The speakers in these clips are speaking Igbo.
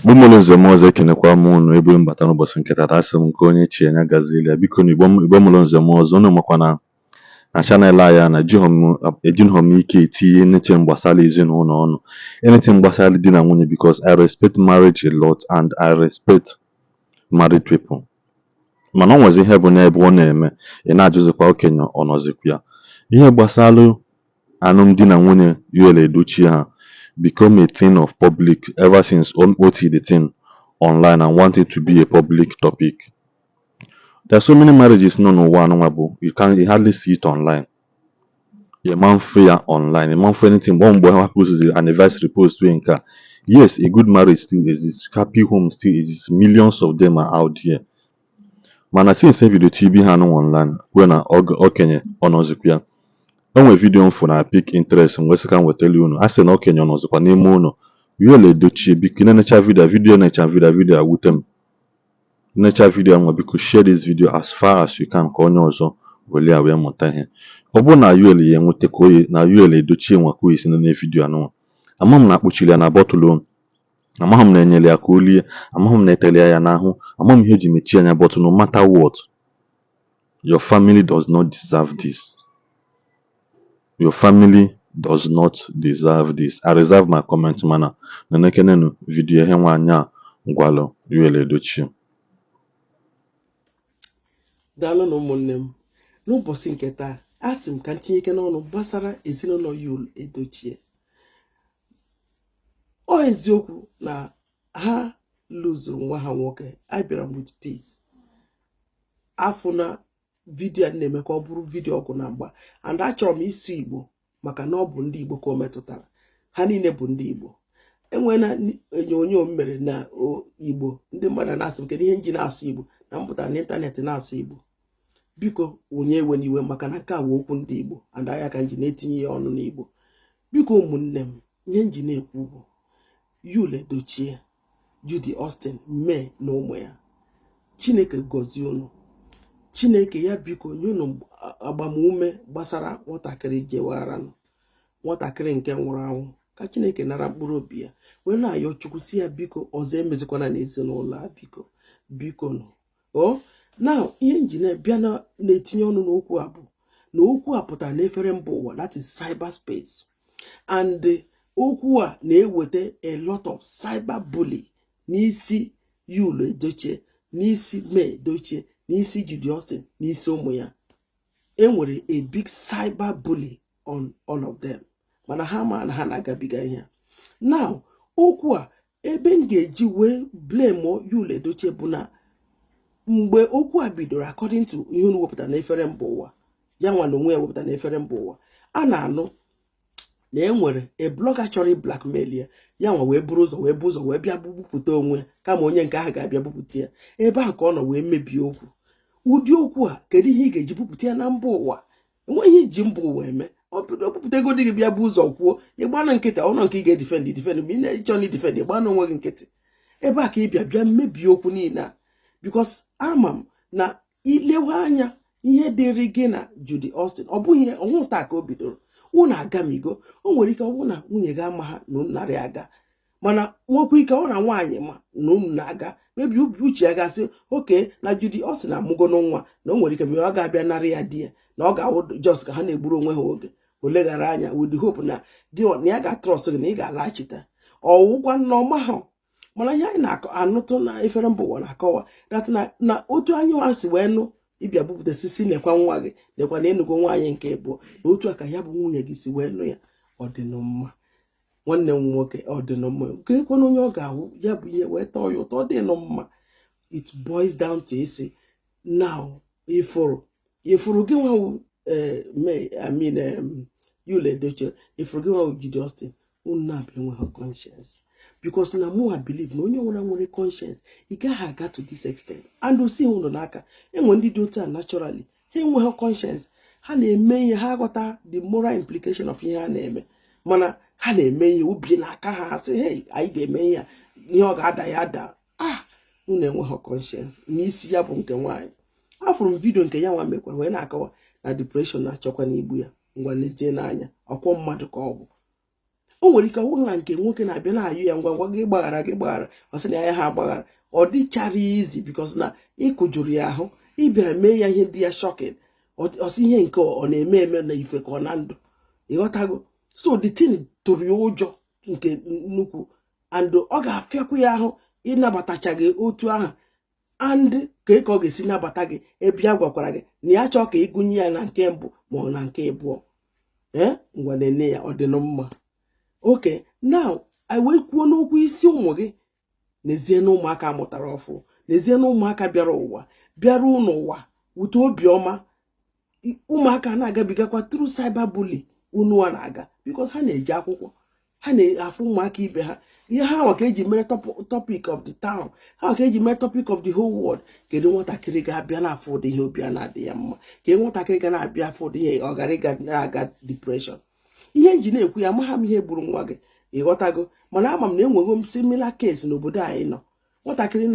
Bụmụlụnze m ọzọ ekenekwa m unu ebe mbata n'ụbọchị nke tata asị m nke onye chi anya gazilia biko na Igbo mụlụnze m ọzọ unu makwa na chanel anyị na ejinghọ m ike etinye anything gbasara ezinụlọ ọnụ anything gbasara di na nwunye because I respect marriage a lot and I respect married people. Mana ọ nwezi ihe bụ na ebe ọ na-eme ị na-ajụzikwa okenye ọ nọzikwa ya. Ihe gbasara alụmdi na nwunye Yul Edochie ha become a thing of public ever since OT the thing online and wanted to be a public topic. There are so many marriages no n'ụwa bụ you hardly see it online. A man fair online, a man for anything. One boy posts the anniversary post nke a. Yes, a good marriage still exists, happy home still exists, millions of them are out there. Mana since video TV ha no online when okenye ọnọzikwa ya. Enwe video mfụ na pick interest nwesị ka m wetele unu. A sị na okenye ọnọzikwa n'ime unu. Yul Edochie biko na-enecha video na-echa video awute m. Necha video nwa biko share this video as far as you can ka onye ọzọ wele ya wee mụta ihe. Ọ bụrụ na Yul ya enwete ka oyi na Yul Edochie nwa ka oyi si na video anụnwa. Ama m na akpụchiri ya na bọtụlụ. Amaghị m na enyere ya ka o lie. Amaghị m na etere ya n'ahụ. Amaghị m ihe eji mechie anya but no matter what, your family does not deserve this. Your family does not deserve this. I reserve my comment mana na nekenenu video ihe nwaanyị a ngwalụ Yul Edochie. Daalụ na ụmụnne m n'ụbọchị nke taa asị m ka ntinye ike n'ọnụ gbasara ezinụlọ Yul Edochie. Ọ eziokwu na ha lụzuru nwa ha nwoke abịara with peace. Afọ na vidio a na-eme ka ọ bụrụ vidio ọgụ na mgba and achọrọ m isu Igbo maka na ọ bụ ndị Igbo ka o metụtara. Ha niile bụ ndị Igbo. Enwe na onyonyo m mere na Igbo ndị mmadụ na-asị m kedu ihe nji na-asụ Igbo na mpụtara n'ịntanetị na-asụ Igbo. Biko onye ewe n'iwe maka na nke a wụ okwu ndị Igbo and ahịa ka nji na-etinye ya ọnụ n'Igbo. Biko ụmụnne m ihe nji na-ekwu bụ Yul Edochie, Judy, Austin, mee na ụmụ ya. Chineke gọzie unu. Chineke ya biko nye unu agbamume gbasara nwatakịrị jewaranụ. Nwatakịrị nke nwụrụ anwụ ka Chineke nara mkpụrụ obi ya wee na-ayọ Chukwu si ya biko ọzọ emezikwana n'ezinụlọ a biko nụ. Now ihe nji bịa na-etinye ọnụ n'okwu a bụ na okwu a pụtara n'efere mba ụwa, that is cyberspace, and okwu a na-eweta a lot of cyber bully n'isi Yul Edochie, n'isi May Edochie, n'isi Judy Austin, n'isi ụmụ ya. Enwere a big cyber bully on all of them. Mana ha ma na ha na-agabiga ihe. Now okwu a ebe m ga-eji wee blame Yul Edochie bụ na mgbe okwu a bidoro according to ihe unu wepụtara n'efere mba ụwa, ya nwa na onwe ya wepụtara n'efere mba ụwa, a na-anụ na enwere a blogger chọrọ blackmail ya nwa wee buru ụzọ wee bịa bupụta onwe kama onye nke ahụ ga-abịa bupụta ya. Ebe ahụ ka ọ nọ wee mebie okwu. Ụdị okwu a kedu ihe ị ga-eji bupụta ya na mba ụwa? Enweghị iji mba ụwa eme. Ọ bupụta ego dị gị bịa bụ ụzọ kwuo ịgbanụ nkịtị ọnụ nke ị ga-edifend ma ị na-echọ na idifend ịgbanụ onwe gị nkịtị. Ebe a ka ị bịa mebie okwu niile a. Because ama m na ilewe anya ihe dịrị gị na Judy Austin ọ bụghị ọnwụ taa ka o bidoro. Unu agamigo. O nwere ike ọ bụ na nwunye ga ama ha na unu narị aga, mana nwekwa ike ọ na nwaanyị ma na unu na-aga mebi uche ya gasị oke na Judy Austin amụgo nwa na o nwere ike ma ọ ga-abịa narị ya di ya na ọ ga-awụ just ka ha na-egburu onwe ha oge oleghara anya with the hope na gị na ya ga-trọst gị na ị ga-alaghachite ọwụkwa nneọma ha. Mana ihe anyị na-anụtụ na efere mba ụwa na-akọwa na otu anyị nwa si wee nụ ịbịa bupụta sisi nekwa nwa gị nekwa na enugo nwaanyị nke bụ na otu a ka ya bụ nwunye gị si wee nụ ya. Ọ dị mma nwanne m nwoke, ọ dị mma nke ekwana onye ọ ga-ahụ ya bụ ihe wee tọọ ya ụtọ. Ọ dị mma. It boils down to isi now ifuru gị nwa Yul Edochie, ifuru gị nwa Judy Austin, unu na-abịa enweghị conscience. Because na mụ believe na onye nwere conscience ị gaghị aga to this extent. And osi hụ nọ n'aka enwe ndị dị otu a naturally ha enweghị conscience. Ha na-eme ihe ha ghọta the moral implication of ihe ha na-eme, mana ha na-eme ihe ubi n'aka ha sị hey anyị ga-eme ihe ọ ga-ada ya ada. Unu enweghị conscience n'isi ya bụ nke nwaanyị. Afụrụ m vidio nke ya nwa mekwara wee na-akọwa na depression na-achọkwa n'igbu ya. Ngwa n'ezie n'anya ọkwọ mmadụ ka ọ bụ. o nwere ike ọwụ na nke nwoke na-abịa na-ayụ ya ngwa ngwa gị gbaghara ọ sị na ya ha agbaghara ọ dịchara izi because na ịkụjuru ya ahụ ịbịara mee ya ihe dị ya shocking ọsị ihe nke ọ na-eme eme na ife ka ọ na ndụ ịghọtago so the thing tụrụ ya ụjọ nke nnukwu and ọ ga-afịakwu ya ahụ ịnabatacha gị otu ahụ and ka ọ ga-esi nabata gị ebe ya gwakwara gị na ya chọọ ka ịgụnye ya na nke mbụ ma ọ na nke ịbụọ ngwa na-ene ya ọ dị mma okay now anyị wee kwuo n'okwu isi ụmụ gị n'ezie na ụmụaka amụtara ọfụ n'ezie na ụmụaka bịara n'ụwa wute obiọma ụmụaka na-agabigakwa through cyberbully unu a na-aga because ha na-eji akwụkwọ ha na-afụ ụmụaka ibe ha ihe ha nwa ka eji mere topic of the town ha nwa ka eji mere topic of the whole world kedu nwatakịrị ga-abịa na-afụ ụdị ihe obi a na-adị ya mma ka nwatakịrị ga na-abịa afụ ụdị ihe ọ gara na-aga depression ihe nji na-ekwu ya amagha m ihe gburu nwa gị ịghọtago mana ama m na enwego m similar case n'obodo anyị nọ nwatakịrị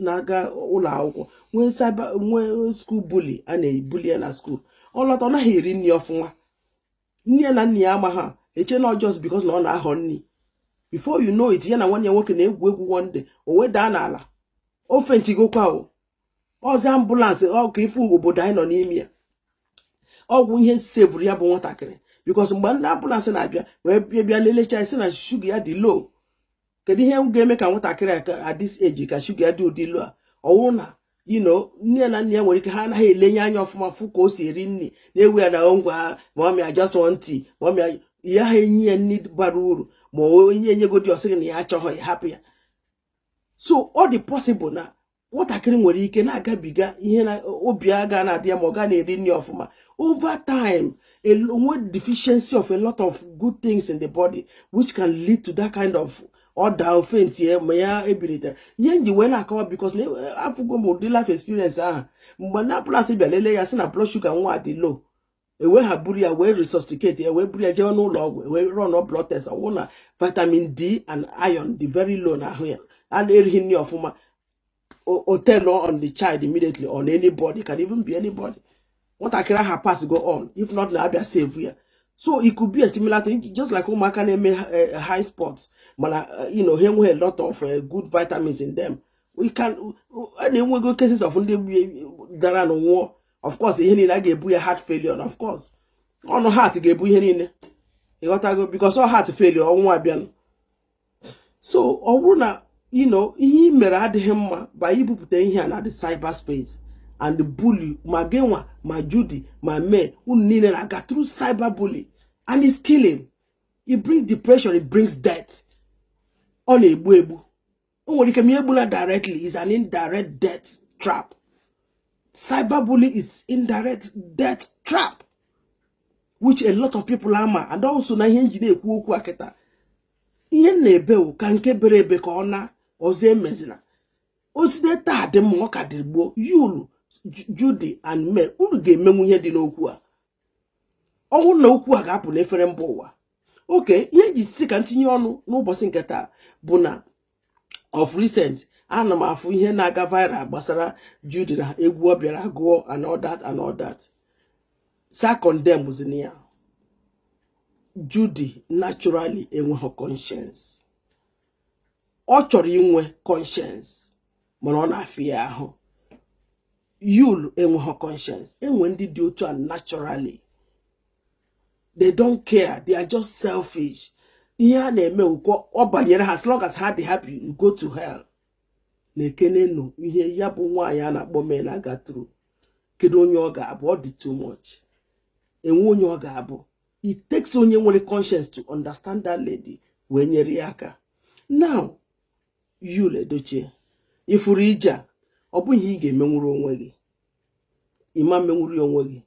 na-aga ụlọ akwụkwọ nwee school bully a na-ebuli ya na school ọ lọta ọ naghị eri nri ọfụma nne na nna ya ama ha eche na just because na ọ na-aghọ nri before you know it ya na nwanne ya nwoke na-egwu egwu one day o wedaa n'ala ofe ntigokwa ọzọ ambulance ọkụ ifu obodo anyị nọ n'ime ya ọgwụ ihe sevuru ya bụ nwatakịrị because mgbe ndị ambulance na-abịa wee bịa lelecha isi na shuga ya dị low kedu ihe ga-eme ka nwatakịrị at this age ka shuga ya dị ụdị low a ọwụ na nne na nna ya nwere ike ha anaghị elenye anya ọfụma fụ ka o si eri nri na-ewu ya na ngwa mommy I just want tea mommy ya ha enye ya nri bara uru ma onye enyegodi ọsị gị na ya achọghị hapụ ya so ọ dị possible na nwatakịrị nwere ike na-agabiga ihe na obi aga na-adị ya ma ọ ga na-eri nri ọfụma over time onwe deficiency of a lot of good things in the body which can lead to that kind of order faint ma ya ebilitere ihe nji wee na-akọwa because afụgo m ụdị life experience ahụ mgbe na plus bịa lelee ya sị na blood sugar nwa dị low ewe ha buru ya wee resuscitate ya wee buru ya jewe n'ụlọ ọgwụ wee run blood test ọwụ na vitamin D and iron dị very low n'ahụ ya a na-erighị nri ọfụma tell on the child immediately on anybody can even be anybody nwatakịrị ha pass go on if not na abịa save ya so it could be a similar thing just like ụmụaka na-eme high sports mana ha enweghị a lot of good vitamins in them na-enwego cases of ndị dara n'nwụọ of course ihe niile a ga-ebu ya heart failure of course ọnụ heart ga-ebu ihe niile ịghọtago because ọ heart failure ọnwụ abịanụ so ọ bụrụ na ihe i mere adịghị mma ba ibupụta ihe a na the cyberspace and the bully ma genwa ma Judy ma May unu niile na-aga through cyberbully and it's killing. It brings depression, it brings death. Ọ na-egbu egbu. O nwere ike egbu na directly is an indirect death trap. Cyberbully is indirect death trap, which a lot of people ama. And also na ihe nji na-ekwu okwu akịta ihe na-ebe ka nke bere ebe ka ọ na ọzọ emezina otide taa dị mma ọ ka dị gboo Yul, Judy and May unu ga-emenwu ihe dị n'okwu a ọnwụ na okwu a ga-apụ n'efere mba ụwa okay ihe nji si ka ntinye ọnụ n'ụbọchị nke taa bụ na of recent ana m afụ ihe na-aga viral gbasara Judy na egwu ọ bịara gụọ and all that sa condemn zinia Judy naturally enweghị conscience ọ chọrọ inwe conscience mana ọ na-afị ya ahụ Yul enweghị conscience enwe ndị dị otu a naturally they don't care, they are just selfish ihe a na-eme ukwo ọ banyere ha as long as ha dị happy you go to hell na-ekene nụ ihe ya bụ nwaanyị a na-akpọ mee na aga through kedu onye ọ ga-abụ ọ dị too much enwe onye ọ ga-abụ it takes onye nwere conscience to understand that lady wee nyere ya aka now Yul Edochie ifuru ije ọ bụ ihe ị ga-emenwuru onwe gị ịma menwuru onwe gị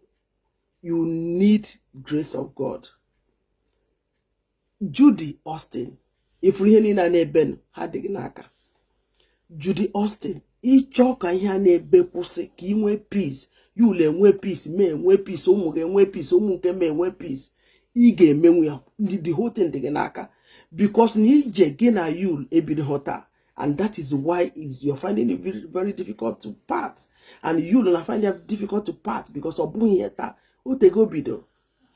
you need grace of God. Judy Austin ifuru ihe niile na-ebe ha dị gị n'aka Judy Austin ịchọ ka ihe a na-ebe kwụsị ka ị nwee peace Yul enwe peace mee enwe peace ụmụ gị enwe peace ụmụ nke mee enwe peace ị ga-emenwu ya the whole thing dị gị n'aka because na ije gị na Yul ebiri taa and that is why you're finding it very, very difficult to part and Yul na find it difficult to part because ọ bụghị ya taa otego bido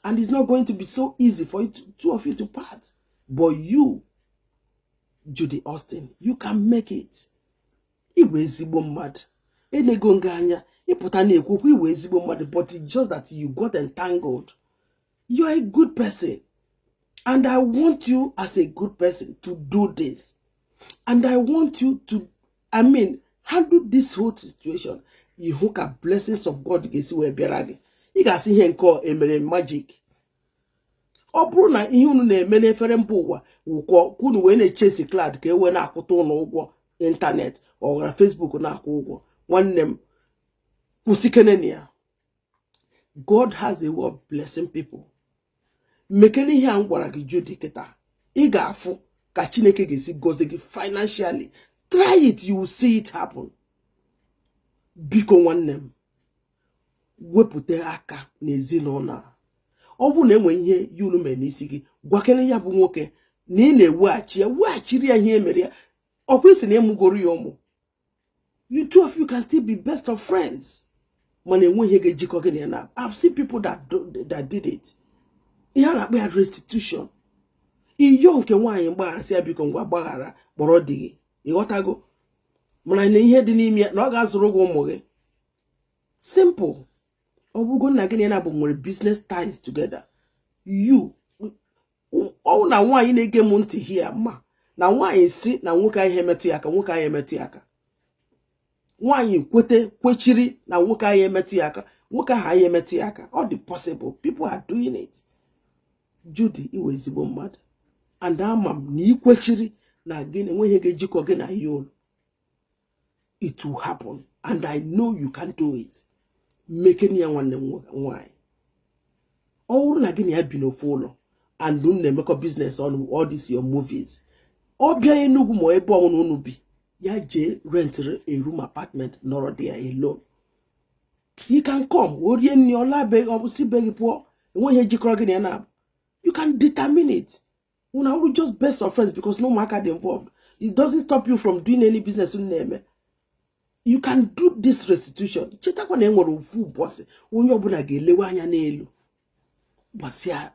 and it's not going to be so easy for two of you to part But you, Judy Austin, you can make it. Iwe ezigbo mmadụ. Enego nga anya, ịpụta na-ekwukwu iwe ezigbo mmadụ, but it's just that you got entangled. You're a good person. And I want you as a good person to do this. And I want you to, handle this whole situation. You hook up blessings of God. You see where berage. You can see him call emere magic. Ọ bụrụ na ihe unu na-eme n'efere mba ụwa ụkwọ unu wee na-echesi cloud ka ewe na-akwụta ụlọ ụgwọ internet or Facebook na-akwụ ụgwọ nwanne m kwụsịkenene ya. God has a way of blessing people. Mekene ihe a m gwara gị Judy kịta ị ga-afụ ka Chineke ga-esi gozie gị financially. Try it, you will see it happen. Biko nwanne m wepụta aka n'ezinụlọ a. Ọ bụ na enwe ihe Yul mere n'isi gị gwakene ya bụ nwoke na ị na-eweghachi ya weghachiri ya ihe emere ya. Ọ kwesị na emugoro ya ụmụ. You two of you can still be best of friends. Mana enwe ihe ga-ejikọ gị na ya na. I've seen people that did it. Ihe a na-akpọ ya restitution. Iyo nke nwaanyị mgbaghara si ya biko ngwa gbaghara kpọrọ di gị. Ịghọtago? Mana na ihe dị n'ime ya na ọ ga-azụrụ gị ụmụ gị. Simple. Ọ bụgo na gị na ya bụ nwere business ties together. You ọ na nwaanyị na-ege m ntị hia ma na nwaanyị si na nwoke ahụ emetụ ya aka, nwoke ahụ emetụ ya aka. Nwaanyị kwechiri na nwoke ahụ emetụ ya aka, nwoke ahụ emetụ ya aka. All the possible people are doing it. Judy, iwe ezigbo mmadụ. And ama m na ikwechiri na gị na enweghị ga-ejikọ gị na Yul. It will happen. And I know you can do it. Mekeni ya nwanne nwaanyị. Ọ bụrụ na gị na ya bi n'ofu ụlọ and unu na-emekọ business on all these your movies. Ọ bịa Enugu ma ebe ọnwụ unu bi, ya jee rent a room apartment nọrọ there alone. He can come. Orie nni ọla be ọ bụ si be gị pụọ. Enweghị ejikọrọ gị na ya na. You can determine it. Una will just best of friends because no market involved. It doesn't stop you from doing any business unu na-eme. You can do this restitution. Chetakwa na enwere ofu boss onye ọbụla ga-elewe anya n'elu. Boss ya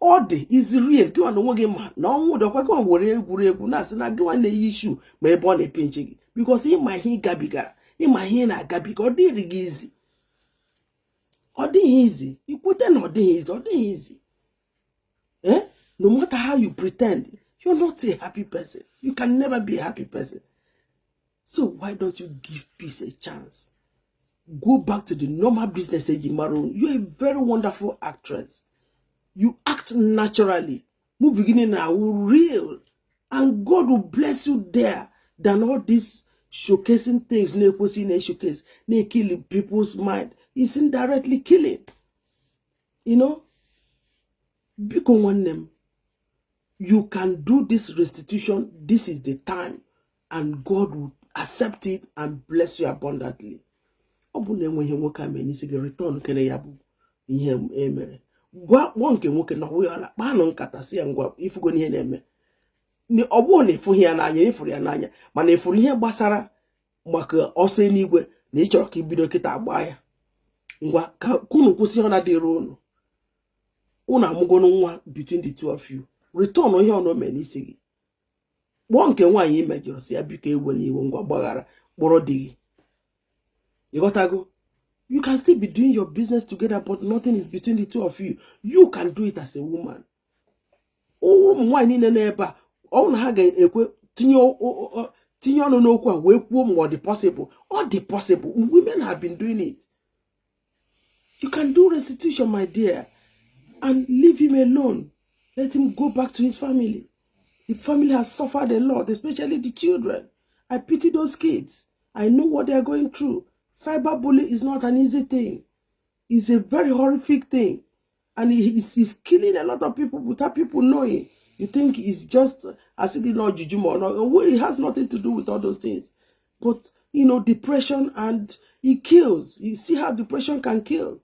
all the is real. Gị na onwe gị ma na ọnwụ dọkwa gị were egwuregwu na-asị na gị na-eyi issue ma ebe ọ na-epinche gị because ịma ihe gabigara, ịma ihe na-agabiga, ọ dịrị gị easy. Ọ dịghị easy. Ikwete na ọ dịghị easy, ọ dịghị easy. No matter how you pretend, you're not a happy person. You can never be a happy person. So why don't you give peace a chance? Go back to the normal business age in Maroon. You're a very wonderful actress. You act naturally. Move beginning now, real. And God will bless you there than all this showcasing things. Showcase, killing people's mind. It's indirectly killing. You know? Because one name. You can do this restitution. This is the time. And God will accept it and bless you abundantly. Obune nwenye nwoke ame nisi ge return kene yabu ihe emere. Gwa wonke nwoke na we ala kpanu nkata si ya ngwa ifugo ihe na-eme. Ni obu na ifu ya n'anya, ifuru ya n'anya, mana ifuru ihe gbasara maka ọsọ n'igwe na ịchọrọ ka ibido kịta agba ya. Ngwa ka kunu kwụsị ọ na-adịrị unu. Unu amụgono nwa between the two of you. Return ihe ọ na-eme n'isi gị. Kpọọ nke nwaanyị imejọrọ si ya biko ewe n'iwe ngwa gbaghara kpọrọ di gị. You got to go. You can still be doing your business together, but nothing is between the two of you. You can do it as a woman. Oh, why need an eba? Oh, na haga ekwe tinyo no no kwa we all the possible. All the possible. Women have been doing it. You can do restitution, my dear, and leave him alone. Let him go back to his family. The family has suffered a lot, especially the children. I pity those kids. I know what they are going through. Cyberbullying is not an easy thing. It's a very horrific thing. And he's killing a lot of people without people knowing. You think it's just as if it's not jujuma or not. Well, it has nothing to do with all those things. But, you know, depression, and it kills. You see how depression can kill.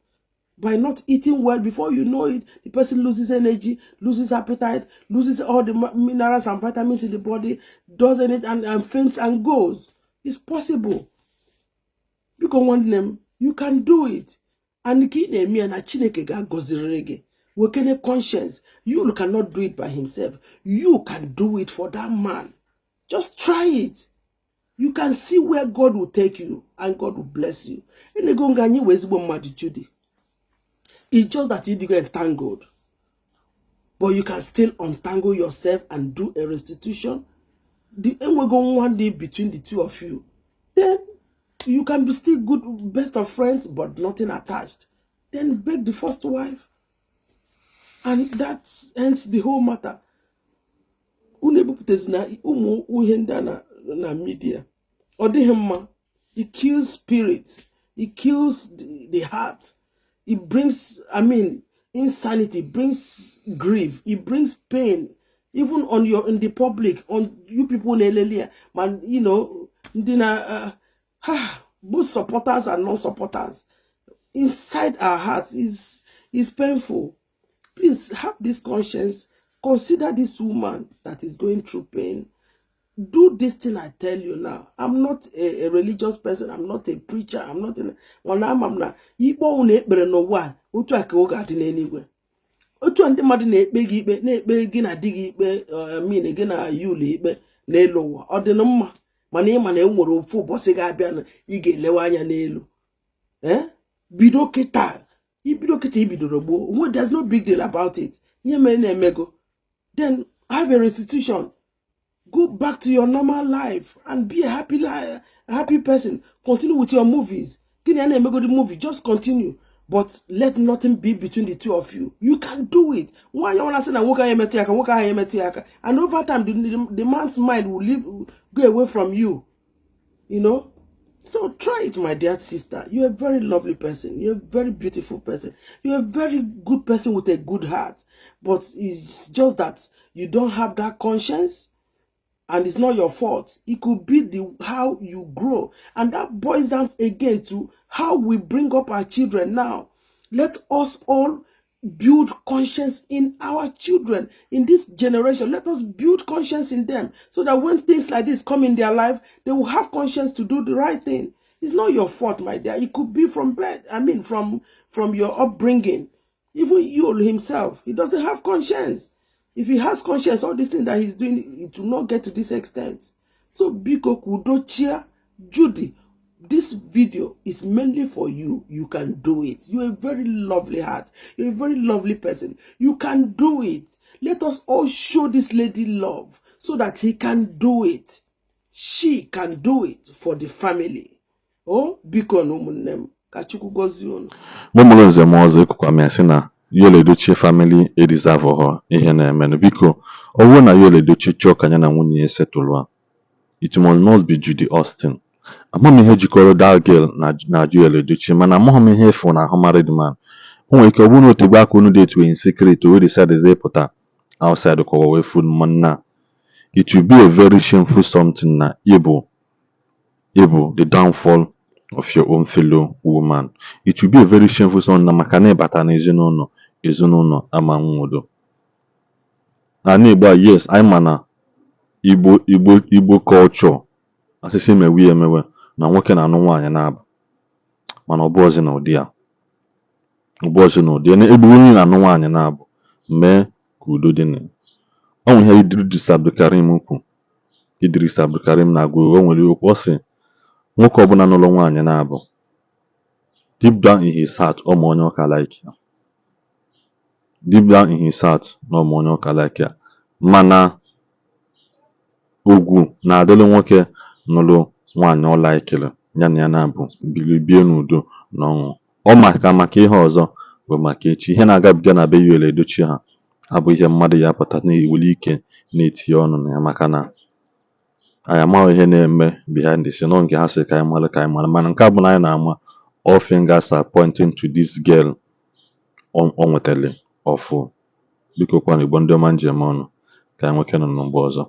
By not eating well, before you know it, the person loses energy, loses appetite, loses all the minerals and vitamins in the body, does anything and faints and goes. It's possible. Because one name, you can do it. And ki na-eme na Chineke ga-agọziri gị. Working conscience. You cannot do it by himself. You can do it for that man. Just try it. You can see where God will take you and God will bless you. Judy. It's just that you didn't get entangled. But you can still untangle yourself and do a restitution. The end we're going one day between the two of you. Then you can be still good, best of friends, but nothing attached. Then beg the first wife. And that ends the whole matter. Na media. It kills spirits. It kills the heart. It brings, insanity. It brings grief. It brings pain. Even in the public, on you people man, both supporters and non-supporters. Inside our hearts is painful. Please have this conscience. Consider this woman that is going through pain. Do this thing I tell you now. I'm not a religious person. I'm not a preacher. I'm not in one amamna. Igbo unekbere no wa. Otu aka oga adi n'enigwe. Otu ndị mmadụ na-ekpe gị ikpe, na-ekpe gị na di gị ikpe, gị na Yul ikpe n'elu ụwa. Ọ dị mma. Mana ịma na enwere ofu ụbọchị ga-abịa na ị ga-elewe anya n'elu. Bido kịta. Ibido kịta ibidoro gboo. There's no big deal about it. Ihe mere na-emego. Then have a restitution. Go back to your normal life and be a happy person. Continue with your movies. The movie, just continue. But let nothing be between the two of you. You can do it. Why you wanna say that? And over time, the man's mind will go away from you. So try it, my dear sister. You're a very lovely person. You're a very beautiful person. You're a very good person with a good heart. But it's just that you don't have that conscience. And it's not your fault. It could be how you grow. And that boils down again to how we bring up our children now. Let us all build conscience in our children. In this generation, let us build conscience in them. So that when things like this come in their life, they will have conscience to do the right thing. It's not your fault, my dear. It could be from birth. From your upbringing. Even Yul himself, he doesn't have conscience. If he has conscience, all this thing that he's doing, it will not get to this extent. So, Biko Kudochia, Judy, this video is mainly for you. You can do it. You're a very lovely heart. You're a very lovely person. You can do it. Let us all show this lady love so that he can do it. She can do it for the family. Oh, Biko no munem. Kachuku gozion. Momolonze mozo kwa mesina. Yul Edochie family e deserve her ihe na-eme biko ọ bụrụ na Yul Edochie chọọ ka ya na nwunye ya setụlụ it must not be Judy Austin. Amaghị m ihe jikọrọ that girl na Yul Edochie mana amaghị m ihe efu na ahụ married man. O nwere ike ọ bụrụ na otegbe aka unu date in secret we decide they pụta outside ka wee food man. It will be a very shameful something na Igbo the downfall of your own fellow woman. It will be a very shameful something na maka na ịbata na ezinụlọ ama nwodo. Ani Igbo, yes, I mana Igbo culture asịsị emewe na nwoke na anụ nwaanyị na-aba mana ọ bụ ọzọ na ụdị ya. Na egbu onye na anụ nwaanyị na-abụ mee ka udo dị na. Ọ nwere ihe Idris Abdulkarim kwu. Idris Abdulkarim na-agụ o nwere okwu ọ sị nwoke ọbụla n'ụlọ nwaanyị na-abụ deep down in his heart ọ ma onye ọka like ya. Deep down in his heart no ma onye ọka like ya. Mana ogwu na-adịlụ nwoke n'ụlọ nwaanyị ọ laikere ya na ya na-abụ bie n'udo na ọṅụ. Ọ maka ihe ọzọ bụ maka echi. Ihe na-agabiga na be Yul Edochie ha abụ ihe mmadụ ya pụta na iwere ike na-etinye ọnụ na ya maka na anyị amaghị ihe na-eme behind the scene. Nke ha sị ka anyị mara mana nke a bụ na anyị na-ama all fingers are pointing to this girl o nwetele ọfụ. Biko kwa Igbo ndị ọma njem ọnụ ka anyị nwoke nọ n'mgbe ọzọ.